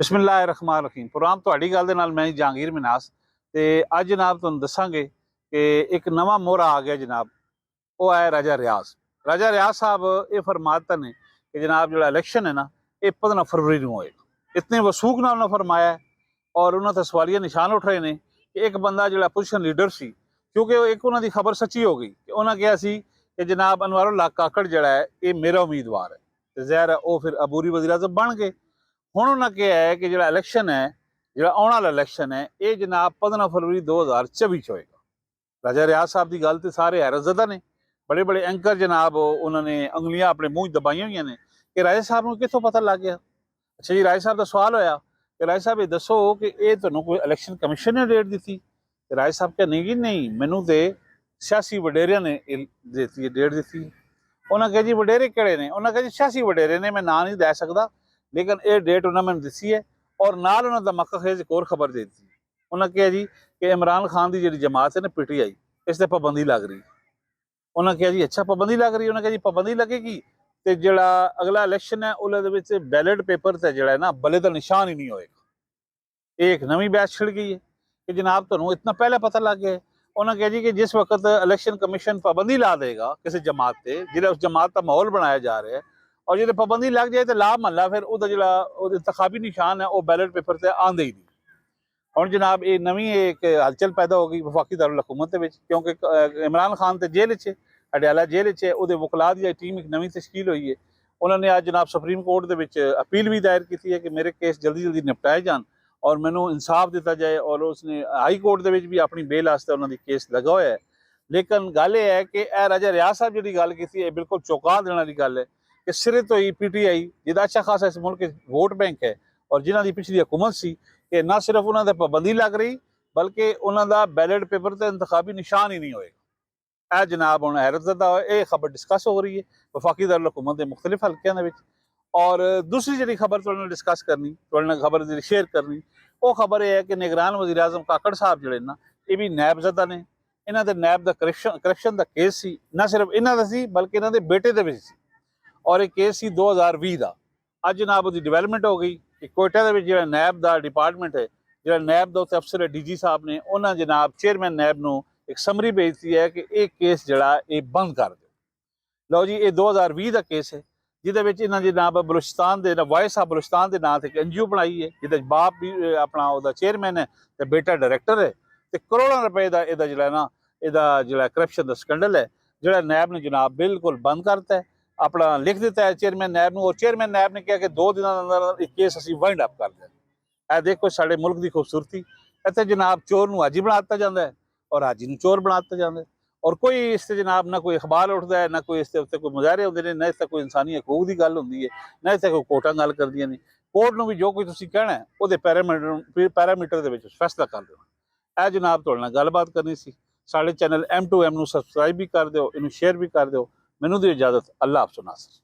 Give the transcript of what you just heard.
बिस्मिल्लाहिर्रहमानिर्रहीम। प्रोग्राम ਤੁਹਾਡੀ ਗੱਲ ਦੇ ਨਾਲ मैं जहांगीर मिनास ਤੇ ਅੱਜ जनाब ਤੁਹਾਨੂੰ ਦੱਸਾਂਗੇ कि एक नवा मोहरा आ गया जनाब। वो है राजा रियाज। राजा रियाज साहब ये फरमाते हैं कि जनाब जो इलेक्शन है ना, ये 15 फरवरी को होएगा। इतने वसूख नाल उन्होंने फरमाया है और उन्होंने सवालिया निशान उठ रहे हैं कि एक बंदा जो अपोजिशन लीडर सी, क्योंकि एक उन्होंने खबर सच्ची हो गई कि उन्होंने कहा सी कि जनाब अनवारुल्लाह काकड़ जड़ा है ये मेरा उम्मीदवार है, तो ज़ाहिर है वो फिर अबूरी वज़ीर आज़म बन गए। हुण उन्होंने कहा है कि जो इलेक्शन है, जो आने वाला इलेक्शन है, ये जनाब 15 फरवरी 2024 होएगा। राजा रियाज साहब की गल तो सारे हैरतज़दा ने। बड़े बड़े एंकर जनाब उन्होंने अंगलियां अपने मूँह दबाई हुई ने कि राजा साहब को कितों पता लग गया। अच्छा जी, राजा साहब का सवाल होया कि राजा साहब ये दसो कि ये तुहानूं कोई इलेक्शन कमीशन ने डेट दी थी? राजा साहब कहा नहीं जी नहीं, मैनू तो सियासी वडेरिया ने देती है, डेट दी थी। उन्होंने कहा जी वडेरे किहड़े ने? उन्होंने कहा जी सियासी वडेरे ने, मैं ना नहीं लै सकदा, लेकिन ये डेट उन्होंने मैंने दसी है और नाल उन्होंने धमाका खेज एक और खबर दे दी। उन्होंने कहा जी कि इमरान खान की जी जमात है ना PTI, इस पर पाबंदी लग रही। उन्होंने कहा जी अच्छा पाबंदी लग रही। उन्होंने कहा जी पाबंदी लगेगी तो जो अगला इलेक्शन है उस बैलेट पेपर से जो है ना बले का निशान ही नहीं होएगा। एक नवी बैच छिड़ गई है कि जनाब तुहानूं इतना पहले पता लग गया है। उन्होंने कहा जी कि जिस वक्त इलेक्शन कमीशन पाबंदी ला देगा किसी जमात से, जिला उस जमात का माहौल बनाया जा रहा है, और जो पाबंदी लग जाए तो ला महला फिर जो इंतखाबी निशान है वह बैलेट पेपर से आंदे ही नहीं। और जनाब ये नवी एक हलचल पैदा हो गई वफाकी दारुल हुकूमत के, क्योंकि इमरान खान तो जेल च अडयाला जेल च, वो वकला की टीम एक नवी तश्कील हुई है। उन्होंने आज जनाब सुप्रीम कोर्ट के अपील भी दायर की है कि मेरे केस जल्दी जल्दी निपटाए जान और मैनू इंसाफ दिता जाए। और उसने हाई कोर्ट के भी अपनी बेल वास्ते उन्होंने केस लगा हुआ है। लेकिन गल यह है कि राजा रियाज साहब जी गल की बिल्कुल चौंका देने वाली गल है कि सिरे तो ही PTI जिदा अच्छा खासा इस मुल्क वोट बैंक है और जिन्हों की पिछली हुकूमत सी कि ना सिर्फ उन्होंने पाबंदी लग रही बल्कि उन्होंने बैलेट पेपर से इंतखाबी निशान ही नहीं होएगा। जनाब हम हैरतज़दा ये खबर डिस्कस हो रही है वफाकी दारुल हुकूमत के मुख्तलिफ हल्कों। और दूसरी जी खबर तुहाडे नाल डिस्कस करनी, तुहाडे नाल खबर जी शेयर करनी, वो खबर यह है कि निगरान वज़ीर आज़म काकड़ साहब जिहड़े ना ये भी नैबज़दा ने। इन्हां दे नैब का करप्शन का केस सी, ना सिर्फ इन्हां दा सी बल्कि इन्हां दे बेटे दे विच सी और एक केस सी 2020 का। अज जनाब उसकी डिवेलपमेंट हो गई कि कोयटा के जो नैब का डिपार्टमेंट है, जो नैब का उत्ते अफसर है DG साहब ने, उन्होंने जनाब चेयरमैन नैब को एक समरी भेजती है कि यह केस जड़ा ये बंद कर दो। लो जी, ये 2020 का केस है जिद इन्हें जनाब बलूचिस्तान के वॉइस ऑफ बलूचिस्तान के नाम से एक NGO बनाई है जिद बाप भी अपना वह चेयरमैन है तो बेटा डायरैक्टर है। तो करोड़ों रुपए का यदा जो ना यदा जो करप्शन का स्कैंडल है जो नैब ने जनाब बिल्कुल बंद करता है, अपना लिख दिता है चेयरमैन नैब को। और चेयरमैन नैब ने कहा कि 2 दिनों के अंदर एक केस असीं वाइंड अप कर दें। यह देखो साडे मुल्क की खूबसूरती। इत्थे जनाब चोर नूं हाजी बना दिता जाता है और हाजी नूं चोर बना दिता जाता है और कोई इससे जनाब ना कोई अखबार उठता है, ना कोई इसके उत्ते कोई मुजाहरे होंदे ने, ना इससे कोई इंसानी हकूक की गल होंदी है, ना इससे कोई कोर्टां गल करदियां ने। कोर्ट नूं भी जो कोई तुसीं कहना है वो पैरामीटर दे विच फैसला कर देना। यह जनाब तुहाडे नाल गलबात करनी सी। साडे चैनल M2M नूं सबसक्राइब भी कर दिओ, इनूं शेयर भी कर दिओ। मैनूं दिओ इजाजत। अल्लाह हाफ़िज़ नासिर।